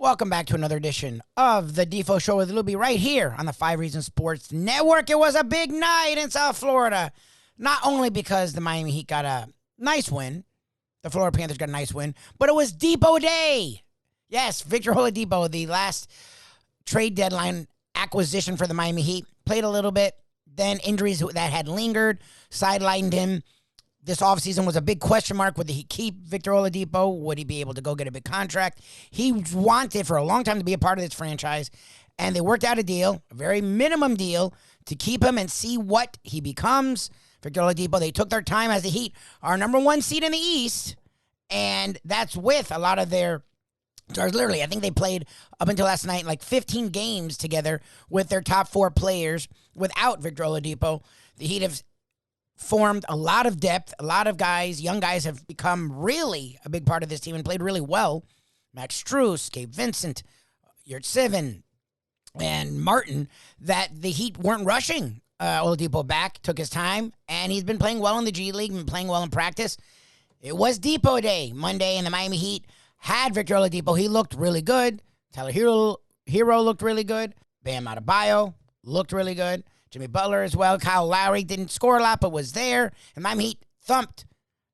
Welcome back to another edition of the Defo Show with Lubie right here on the 5 Reasons Sports Network. It was a big night in South Florida, not only because the Miami Heat got a nice win, the Florida Panthers got a nice win, but it was Dipo Day. Yes, Victor Oladipo, the last trade deadline acquisition for the Miami Heat, played a little bit, then injuries that had lingered sidelined him. This offseason was a big question mark. Would he keep Victor Oladipo? Would he be able to go get a big contract? He wanted for a long time to be a part of this franchise, and they worked out a deal, a very minimum deal, to keep him and see what he becomes. Victor Oladipo, they took their time as the Heat are number one seed in the East, and that's with a lot of their stars. Literally, I think they played up until last night like 15 games together with their top 4 players without Victor Oladipo. The Heat have formed a lot of depth. A lot of guys, young guys, have become really a big part of this team and played really well. Max Strus, Gabe Vincent, Yurtseven, and Martin, that the Heat weren't rushing Oladipo back, took his time, and he's been playing well in the G League, been playing well in practice. It was Dipo Day Monday, and the Miami Heat had Victor Oladipo. He looked really good. Tyler Herro looked really good. Bam Adebayo looked really good. Jimmy Butler as well. Kyle Lowry didn't score a lot, but was there. And Miami Heat thumped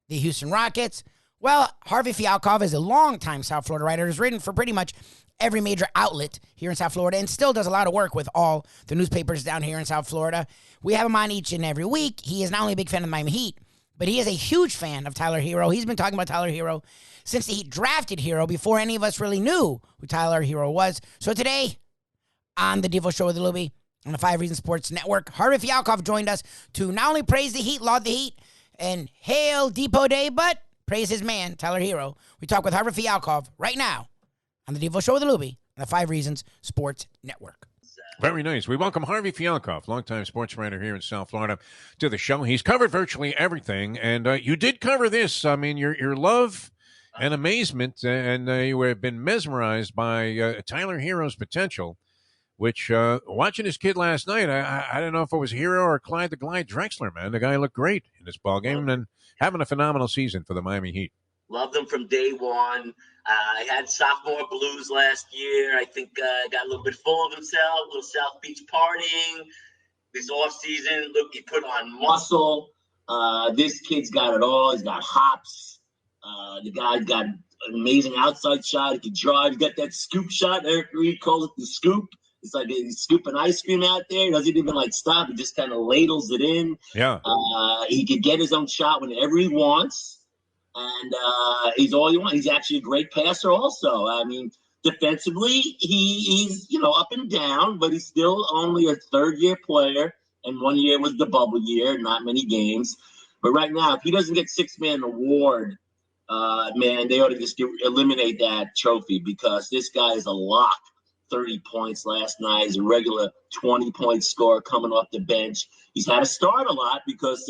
the Houston Rockets. Well, Harvey Fialkov is a longtime South Florida writer. Has written for pretty much every major outlet here in South Florida and still does a lot of work with all the newspapers down here in South Florida. We have him on each and every week. He is not only a big fan of the Miami Heat, but he is a huge fan of Tyler Herro. He's been talking about Tyler Herro since the Heat drafted Herro before any of us really knew who Tyler Herro was. So today on the Defo Show with Lubie, on the 5 Reasons Sports Network, Harvey Fialkov joined us to not only praise the Heat, laud the Heat, and hail Dipo Day, but praise his man, Tyler Herro. We talk with Harvey Fialkov right now on the Defo Show with Lubie on the 5 Reasons Sports Network. Very nice. We welcome Harvey Fialkov, longtime sports writer here in South Florida, to the show. He's covered virtually everything, and you did cover this. I mean, your love and amazement, and you have been mesmerized by Tyler Herro's potential, which, watching this kid last night, I don't know if it was Herro or Clyde the Glide Drexler, man. The guy looked great in this ballgame and having a phenomenal season for the Miami Heat. Loved him from day one. I had sophomore blues last year. I think got a little bit full of himself, a little South Beach partying. This offseason, look, he put on muscle. This kid's got it all. He's got hops. The guy's got an amazing outside shot. He can drive. He's got that scoop shot. Eric Reed calls it the scoop. It's like he's scooping ice cream out there. He doesn't even stop. He just kind of ladles it in. Yeah. He can get his own shot whenever he wants. And he's all you want. He's actually a great passer also. I mean, defensively, he's, up and down, but he's still only a third-year player. And 1 year was the bubble year, not many games. But right now, if he doesn't get six-man award, man, they ought to just eliminate that trophy because this guy is a lock. 30 points last night. He's a regular 20-point scorer coming off the bench. He's had to start a lot because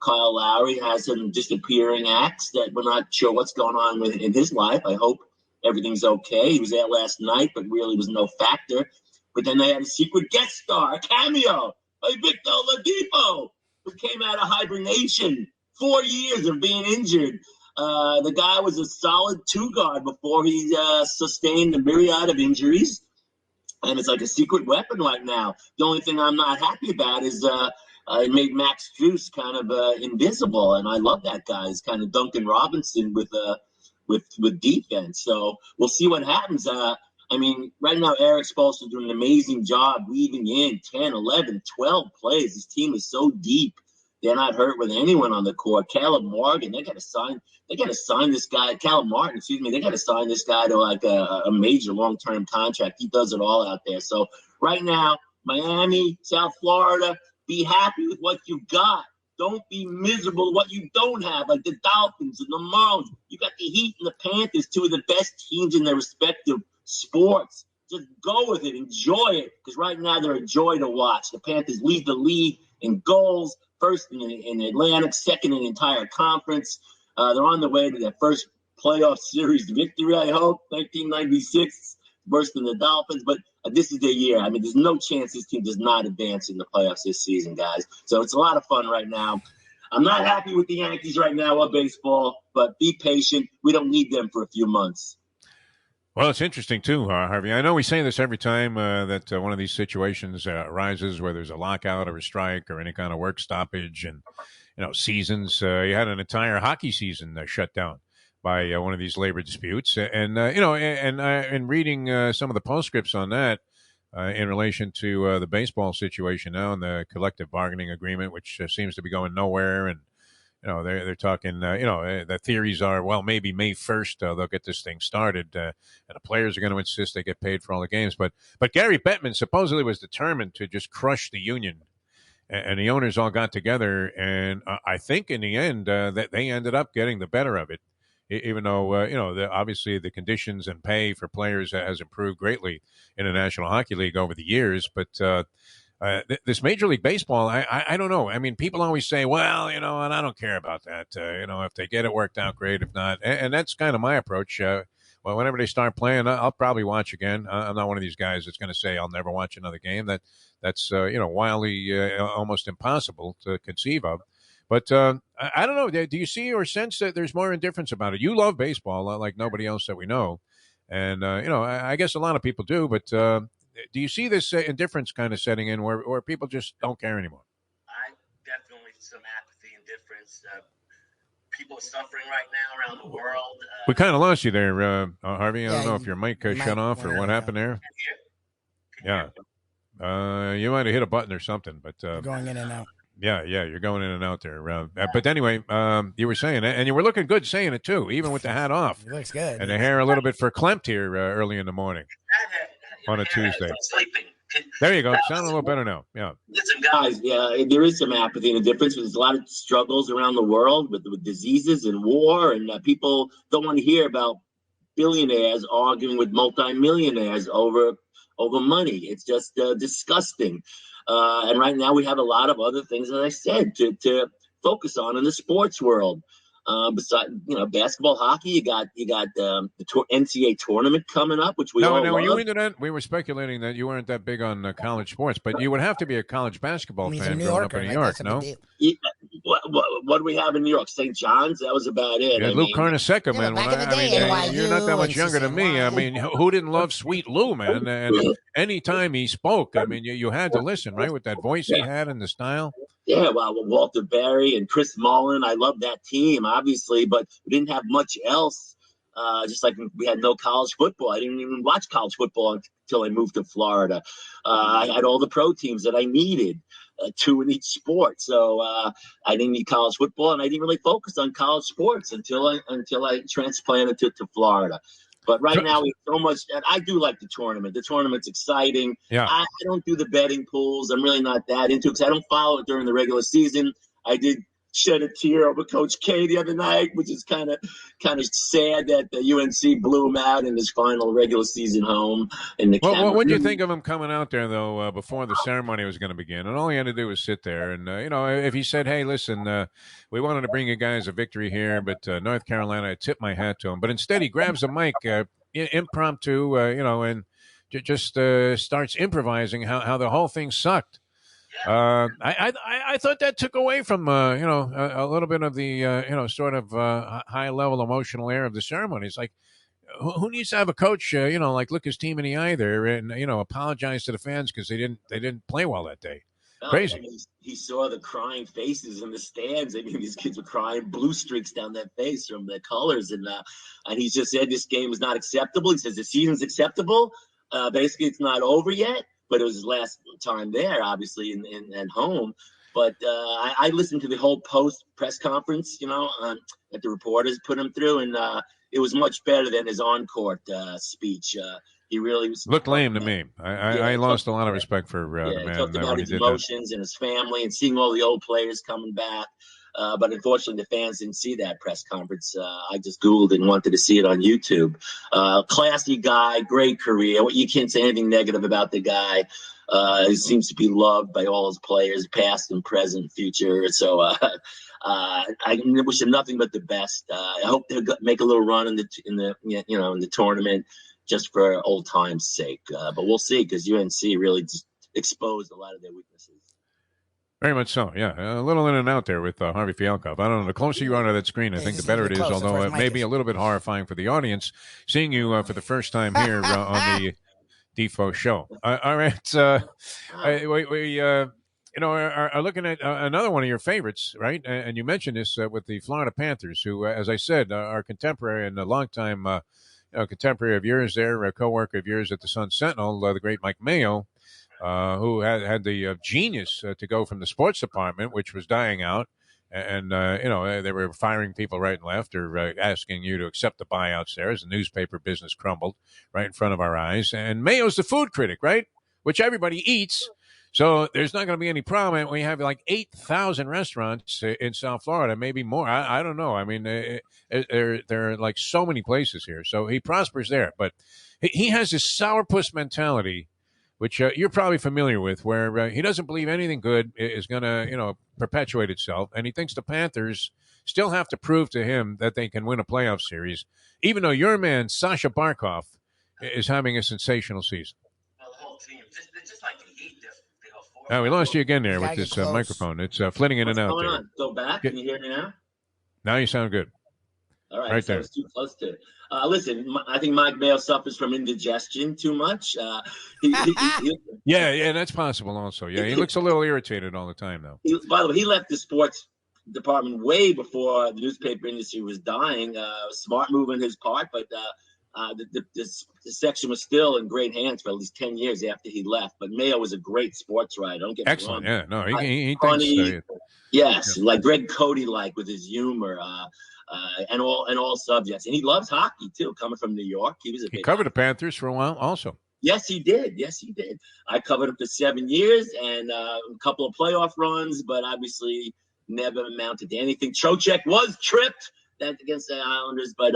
Kyle Lowry has some disappearing acts that we're not sure what's going on in his life. I hope everything's okay. He was there last night, but really was no factor. But then they had a secret guest star, a cameo, by Victor Oladipo, who came out of hibernation, 4 years of being injured. The guy was a solid 2-guard before he sustained a myriad of injuries. And it's like a secret weapon right now. The only thing I'm not happy about is it made Max Strus kind of invisible. And I love that guy. He's kind of Duncan Robinson with defense. So we'll see what happens. I mean, right now Eric Spoelstra doing an amazing job weaving in 10, 11, 12 plays. His team is so deep. They're not hurt with anyone on the court. Caleb Morgan, they got to sign this guy. Caleb Martin, excuse me. They got to sign this guy to like a major long-term contract. He does it all out there. So right now, Miami, South Florida, be happy with what you got. Don't be miserable with what you don't have, like the Dolphins and the Marlins. You got the Heat and the Panthers, 2 of the best teams in their respective sports. Just go with it. Enjoy it, because right now they're a joy to watch. The Panthers lead the league in goals, first in Atlantic, second in the entire conference. They're on the way to their first playoff series victory, I hope. 1996, worse than the Dolphins. But this is their year. I mean, there's no chance this team does not advance in the playoffs this season, guys. So it's a lot of fun right now. I'm not happy with the Yankees right now or baseball, but be patient. We don't need them for a few months. Well, it's interesting too, Harvey. I know we say this every time that one of these situations arises where there's a lockout or a strike or any kind of work stoppage, and seasons. You had an entire hockey season shut down by one of these labor disputes, and in reading some of the postscripts on that in relation to the baseball situation now and the collective bargaining agreement, which seems to be going nowhere, and they're talking. The theories are, well, maybe May 1st they'll get this thing started, and the players are going to insist they get paid for all the games. But Gary Bettman supposedly was determined to just crush the union, and the owners all got together, and I think in the end that they ended up getting the better of it, even though obviously the conditions and pay for players has improved greatly in the National Hockey League over the years, but. This Major League Baseball, I don't know. I mean, people always say, well, and I don't care about that. If they get it worked out, great. If not, and that's kind of my approach. Well, whenever they start playing, I'll probably watch again. I'm not one of these guys that's going to say I'll never watch another game. That's wildly almost impossible to conceive of. But I don't know. Do you see or sense that there's more indifference about it? You love baseball like nobody else that we know. And, I guess a lot of people do, but do you see this indifference kind of setting in where people just don't care anymore? I definitely some apathy, indifference. People are suffering right now around the world. We kind of lost you there, Harvey. I don't know if your mic shut off or what happened there. Yeah. You might have hit a button or something, but you're going in and out. Yeah, you're going in and out there. But anyway, you were saying it, and you were looking good saying it too, even with the hat off. It looks good. And the hair a little bit verklempt here early in the morning on a Tuesday. Sleeping. There you go. Sound a little better now. Yeah. Listen, guys, there is some apathy and indifference. There's a lot of struggles around the world with diseases and war, and people don't want to hear about billionaires arguing with multimillionaires over money. It's just disgusting. And right now we have a lot of other things, as I said, to focus on in the sports world. Besides, basketball, hockey, you got the NCAA tournament coming up, which we all love. Were you into that? We were speculating that you weren't that big on college sports, but you would have to be a college basketball fan growing up in New York, no? Yeah, what do we have in New York? St. John's? That was about it. Yeah, Lou Carnesecca, man. You're not that much younger than me. I mean, who didn't love Sweet Lou, man? And anytime he spoke, I mean, you had to listen, right, with that voice he had and the style. Yeah, well, Walter Berry and Chris Mullin. I love that team, obviously, but we didn't have much else. Just like we had no college football. I didn't even watch college football until I moved to Florida. I had all the pro teams that I needed, 2 in each sport. So I didn't need college football, and I didn't really focus on college sports until I transplanted to Florida. But right now, we have so much. And I do like the tournament. The tournament's exciting. Yeah. I don't do the betting pools. I'm really not that into it because I don't follow it during the regular season. I did shed a tear over Coach K the other night, which is kind of sad that the UNC blew him out in his final regular season home. What did you think of him coming out there, though, before the ceremony was going to begin? And all he had to do was sit there. And, if he said, hey, listen, we wanted to bring you guys a victory here, but North Carolina, I tip my hat to him. But instead, he grabs a mic impromptu, and just starts improvising how the whole thing sucked. I thought that took away from a little bit of the sort of high level emotional air of the ceremony. It's like who needs to have a coach like look his team in the eye there and apologize to the fans because they didn't play well that day. Crazy. I mean, he saw the crying faces in the stands. I mean, these kids were crying, blue streaks down their face from their colors, and he just said this game is not acceptable. He says the season's acceptable. Basically, it's not over yet. But it was his last time there, obviously, in home. But I listened to the whole post press conference, that the reporters put him through, and it was much better than his on-court speech. He really looked lame to me. I lost a lot of respect for the man. He talked about his emotions and his family and seeing all the old players coming back. But unfortunately, the fans didn't see that press conference. I just Googled and wanted to see it on YouTube. Classy guy, great career. You can't say anything negative about the guy. He seems to be loved by all his players, past and present, future. So I wish him nothing but the best. I hope they'll make a little run in the tournament just for old times' sake. But we'll see because UNC really just exposed a lot of their weaknesses. Very much so, yeah. A little in and out there with Harvey Fialkov. I don't know. The closer you are to that screen, I think the better it is, although it may be a little bit horrifying for the audience seeing you for the first time here on the Defo show. All right. We are looking at another one of your favorites, right? And you mentioned this with the Florida Panthers, who, as I said, are contemporary and a longtime contemporary of yours there, a co-worker of yours at the Sun Sentinel, the great Mike Mayo, who had the genius to go from the sports department, which was dying out, and they were firing people right and left, or asking you to accept the buyouts there as the newspaper business crumbled right in front of our eyes. And Mayo's the food critic, right? Which everybody eats. So there's not going to be any problem. We have like 8,000 restaurants in South Florida, maybe more. I don't know. I mean, there are like so many places here. So he prospers there. But he has this sourpuss mentality, which you're probably familiar with, where he doesn't believe anything good is going to, perpetuate itself. And he thinks the Panthers still have to prove to him that they can win a playoff series, even though your man, Sasha Barkov, is having a sensational season. The whole team, just like the Heat. We lost you again there with this microphone. It's flitting in and out there. On? Go back. Can you hear me now? Now you sound good. All right. So there. It's too close to it. Listen, I think Mike Mayo suffers from indigestion too much. Yeah, that's possible also. Yeah, he looks a little irritated all the time now. By the way, he left the sports department way before the newspaper industry was dying. Smart move on his part, but the section was still in great hands for at least 10 years after he left. But Mayo was a great sports writer. Don't get me wrong. Yeah, no, he funny, thinks. Yes, yeah. Like Greg Cody, with his humor. And all subjects, and he loves hockey too. Coming from New York, he covered the Panthers for a while, also. Yes, he did. I covered him for 7 years and a couple of playoff runs, but obviously never amounted to anything. Trocheck was tripped against the Islanders, but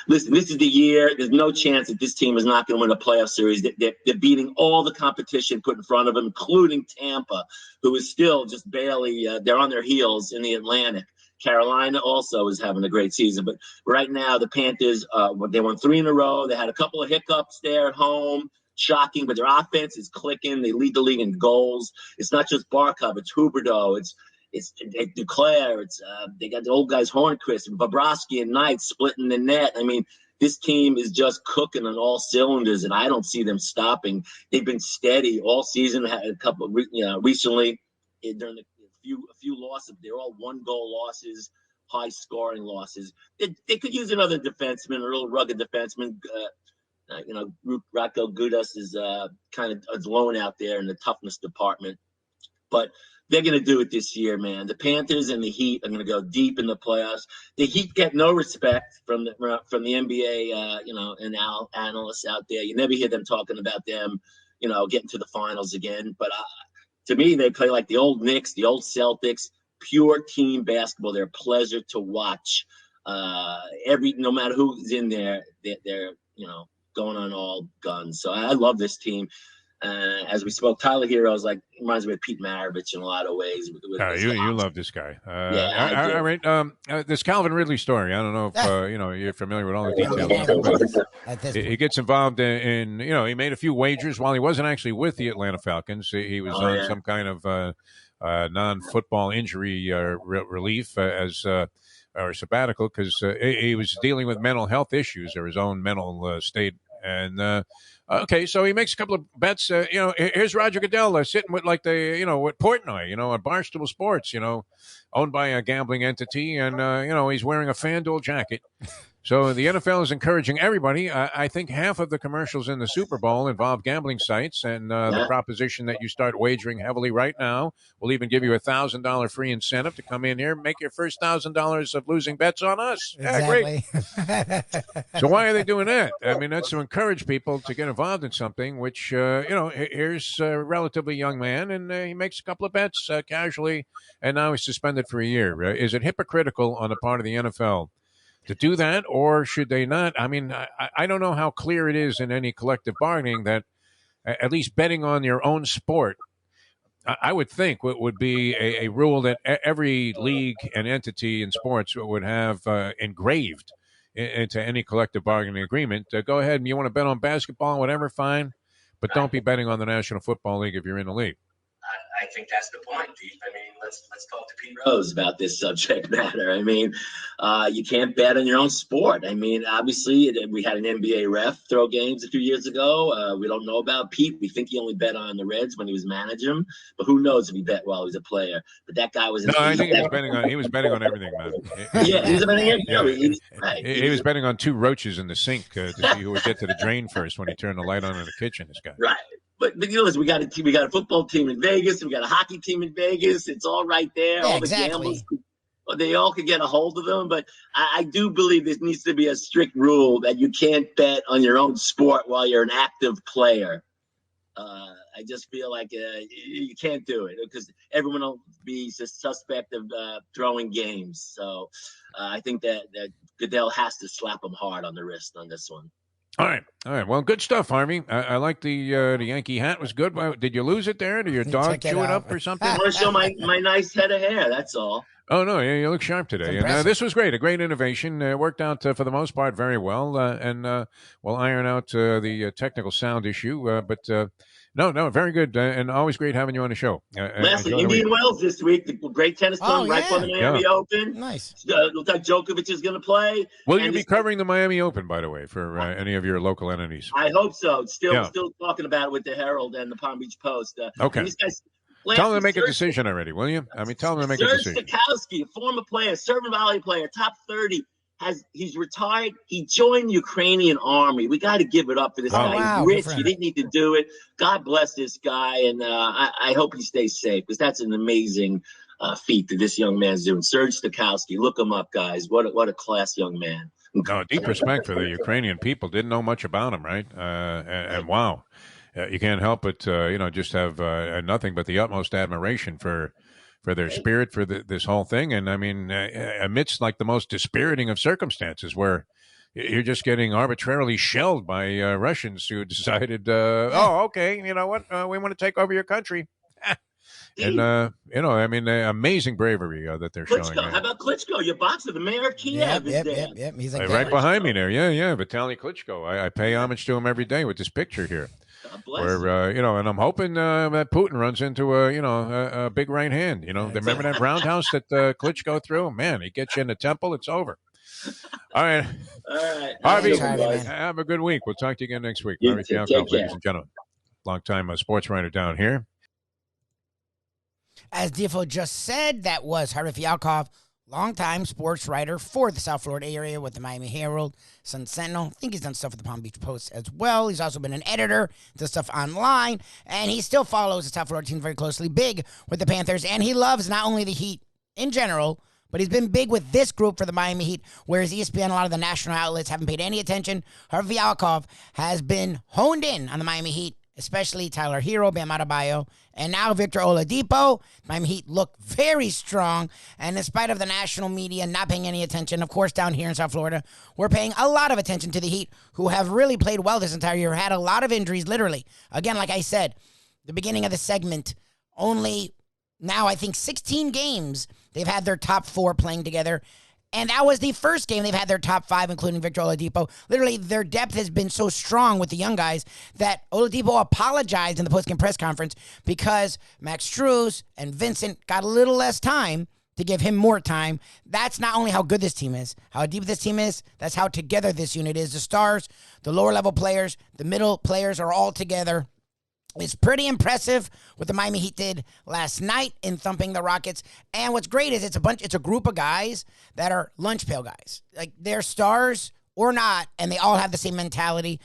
listen, this is the year. There's no chance that this team is not going to win a playoff series. They're beating all the competition put in front of them, including Tampa, who is still just barely. They're on their heels in the Atlantic. Carolina also is having a great season. But right now, the Panthers, they won 3 in a row. They had a couple of hiccups there at home. Shocking, but their offense is clicking. They lead the league in goals. It's not just Barkov. It's Huberdeau. It's Duclair. They got the old guys Hornquist and Bobrovsky and Knight splitting the net. I mean, this team is just cooking on all cylinders, and I don't see them stopping. They've been steady all season. Had a couple recently during a few losses. They're all 1-goal losses, high-scoring losses. They could use another defenseman, a real rugged defenseman. Ratko Gudas is kind of alone out there in the toughness department. But they're going to do it this year, man. The Panthers and the Heat are going to go deep in the playoffs. The Heat get no respect from the NBA, and analysts out there. You never hear them talking about them, getting to the finals again. But to me, they play like the old Knicks, the old Celtics, pure team basketball. They're a pleasure to watch. No matter who's in there, they're going on all guns. So I love this team. As we spoke, Tyler Herro reminds me of Pete Maravich in a lot of ways. You love this guy. Yeah, all right. This Calvin Ridley story. I don't know if you're familiar with all the details. But he gets involved in he made a few wagers while he wasn't actually with the Atlanta Falcons. He was on some kind of non-football injury relief or sabbatical because he was dealing with mental health issues or his own mental state. And okay, so he makes a couple of bets. Here's Roger Goodell sitting with with Portnoy, at Barstool Sports, owned by a gambling entity, and he's wearing a FanDuel jacket. So the NFL is encouraging everybody. I think half of the commercials in the Super Bowl involve gambling sites, and the proposition that you start wagering heavily right now will even give you $1,000 free incentive to come in here and make your first $1,000 of losing bets on us. Exactly. Yeah, great. So why are they doing that? I mean, that's to encourage people to get involved in something, which, here's a relatively young man, and he makes a couple of bets casually, and now he's suspended for a year. Is it hypocritical on the part of the NFL to do that, or should they not? I mean, I don't know how clear it is in any collective bargaining that at least betting on your own sport, I would think would be a rule that every league and entity in sports would have engraved into any collective bargaining agreement. Go ahead and you want to bet on basketball, whatever, fine, but don't be betting on the National Football League if you're in the league. I think that's the point, Deep. I mean, let's talk to Pete Rose about this subject matter. I mean, you can't bet on your own sport. I mean, obviously, we had an NBA ref throw games a few years ago. We don't know about Pete. We think he only bet on the Reds when he was managing them, but who knows if he bet while he was a player. But that guy was... I think he was betting on everything, man. Yeah, he was betting on everything. He was betting on 2 roaches in the sink to see who would get to the drain first when he turned the light on in the kitchen, this guy. Right. But the deal is, we got a football team in Vegas, we got a hockey team in Vegas. It's all right there. Yeah, all the exactly. gamblers, they all could get a hold of them. But I do believe there needs to be a strict rule that you can't bet on your own sport while you're an active player. I just feel like you can't do it because everyone will be suspect of throwing games. So I think that Goodell has to slap him hard on the wrist on this one. All right. Well, good stuff, Harvey. I like the Yankee hat. Was good. Did you lose it there? Did your dog chew it up or something? I want to show my nice head of hair. That's all. Oh, no. Yeah, you look sharp today. And this was great. A great innovation. Worked out for the most part very well. And we'll iron out the technical sound issue. But no, very good. And always great having you on the show. Lastly, Indian Wells this week. The great tennis tournament right for the Miami Open. Nice. Looks like Djokovic is going to play. Will you be covering the Miami Open, by the way, for any of your local entities? I hope so. Still talking about it with the Herald and the Palm Beach Post. Okay. Tell them to make a decision already, will you? I mean, tell them to make a decision. Serge Stakowski, a former player, serving volley player, top 30. He's retired. He joined the Ukrainian army. We got to give it up for this guy. Wow, he's rich. He didn't need to do it. God bless this guy, and I hope he stays safe because that's an amazing feat that this young man's doing. Serge Stakowski, look him up, guys. What a class young man. No, deep respect for the Ukrainian people. Didn't know much about him, right? And wow, you can't help but just have nothing but the utmost admiration for their spirit, for this whole thing. And I mean, amidst like the most dispiriting of circumstances where you're just getting arbitrarily shelled by Russians who decided, okay, you know what, we want to take over your country. And, I mean, amazing bravery that they're showing. How about Klitschko, your boxer, the mayor of Kiev? Yep. He's like right behind me there. Yeah. Vitaly Klitschko. I pay homage to him every day with this picture here. Where and I'm hoping that Putin runs into a big right hand. Remember that roundhouse that Klitschko threw? Man, he gets you in the temple, it's over. All right. Harvey, have a good week. We'll talk to you again next week. Harvey Fialkov, ladies and gentlemen, longtime sports writer down here. As Defo just said, that was Harvey Fialkov, longtime sports writer for the South Florida area with the Miami Herald, Sun Sentinel. I think he's done stuff with the Palm Beach Post as well. He's also been an editor, does stuff online, and he still follows the South Florida team very closely, big with the Panthers, and he loves not only the Heat in general, but he's been big with this group for the Miami Heat, whereas ESPN, a lot of the national outlets haven't paid any attention. Harvey Fialkov has been honed in on the Miami Heat, especially Tyler Herro, Bam Adebayo, and now Victor Oladipo. Miami Heat look very strong, and in spite of the national media not paying any attention, of course, down here in South Florida, we're paying a lot of attention to the Heat, who have really played well this entire year, had a lot of injuries, literally. Again, like I said, the beginning of the segment, only now I think 16 games they've had their top 4 playing together. And that was the first game they've had their top 5, including Victor Oladipo. Literally, their depth has been so strong with the young guys that Oladipo apologized in the postgame press conference because Max Strus and Vincent got a little less time to give him more time. That's not only how good this team is, how deep this team is, that's how together this unit is. The stars, the lower-level players, the middle players are all together. It's pretty impressive what the Miami Heat did last night in thumping the Rockets. And what's great is it's a group of guys that are lunch pail guys. Like, they're stars or not, and they all have the same mentality.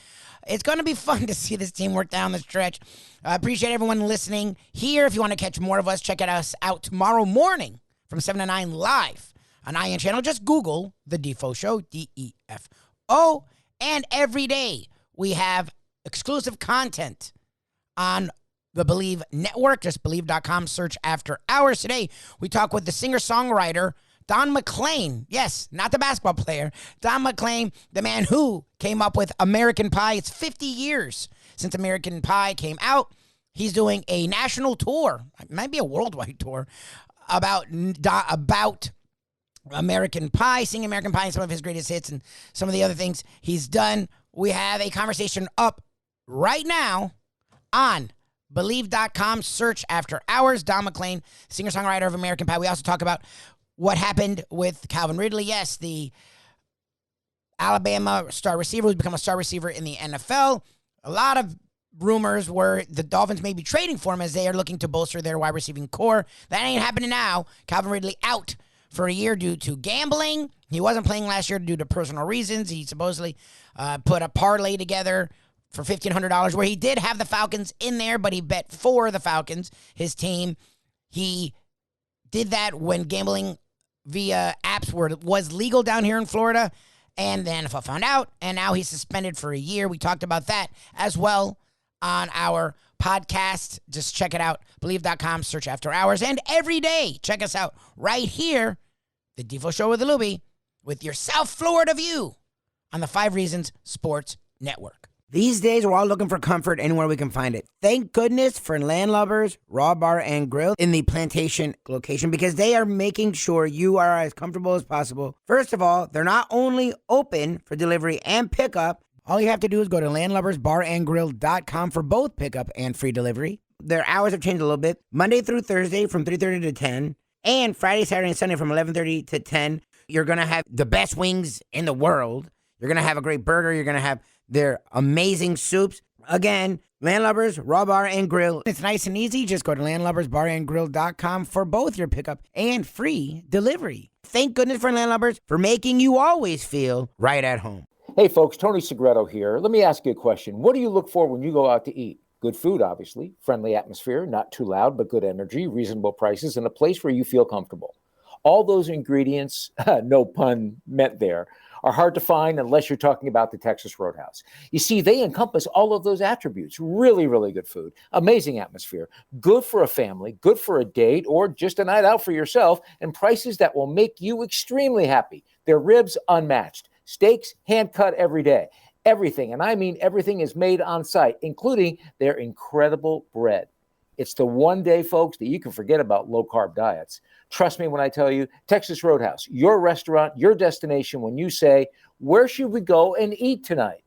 It's going to be fun to see this team work down the stretch. I appreciate everyone listening here. If you want to catch more of us, check us out tomorrow morning from 7 to 9 live on IN channel. Just Google The Defo Show, DEFO. And every day we have exclusive content on the Believe Network. Just Believe.com, search After Hours. Today, we talk with the singer-songwriter, Don McLean. Yes, not the basketball player. Don McLean, the man who came up with American Pie. It's 50 years since American Pie came out. He's doing a national tour. It might be a worldwide tour about American Pie, singing American Pie and some of his greatest hits and some of the other things he's done. We have a conversation up right now on Believe.com, search After Hours. Don McLean, singer-songwriter of American Pie. We also talk about what happened with Calvin Ridley. Yes, the Alabama star receiver who's become a star receiver in the NFL. A lot of rumors were the Dolphins may be trading for him as they are looking to bolster their wide receiving core. That ain't happening now. Calvin Ridley out for a year due to gambling. He wasn't playing last year due to personal reasons. He supposedly put a parlay together for $1,500 where he did have the Falcons in there, but he bet for the Falcons, his team. He did that when gambling via apps was legal down here in Florida, and the NFL found out, and now he's suspended for a year. We talked about that as well on our podcast. Just check it out, Believe.com, search After Hours, and every day, check us out right here, the Defo Show with Lubie, with your South Florida view on the 5 Reasons Sports Network. These days, we're all looking for comfort anywhere we can find it. Thank goodness for Landlubbers Raw Bar and Grill in the Plantation location, because they are making sure you are as comfortable as possible. First of all, they're not only open for delivery and pickup. All you have to do is go to landlubbersbarandgrill.com for both pickup and free delivery. Their hours have changed a little bit. Monday through Thursday from 3:30 to 10, and Friday, Saturday, and Sunday from 11:30 to 10. You're going to have the best wings in the world. You're going to have a great burger. You're going to have their amazing soups. Again, Landlubbers, Raw Bar and Grill. It's nice and easy. Just go to landlubbersbarandgrill.com for both your pickup and free delivery. Thank goodness for Landlubbers for making you always feel right at home. Hey folks, Tony Segreto here. Let me ask you a question. What do you look for when you go out to eat? Good food, obviously. Friendly atmosphere, not too loud, but good energy, reasonable prices, and a place where you feel comfortable. All those ingredients, no pun meant there, are hard to find unless you're talking about the Texas Roadhouse. You see, they encompass all of those attributes. Really, really good food, amazing atmosphere, good for a family, good for a date, or just a night out for yourself, and prices that will make you extremely happy. Their ribs, unmatched. Steaks, hand-cut every day. Everything, and I mean everything, is made on site, including their incredible bread. It's the one day, folks, that you can forget about low-carb diets. Trust me when I tell you, Texas Roadhouse, your restaurant, your destination when you say, where should we go and eat tonight?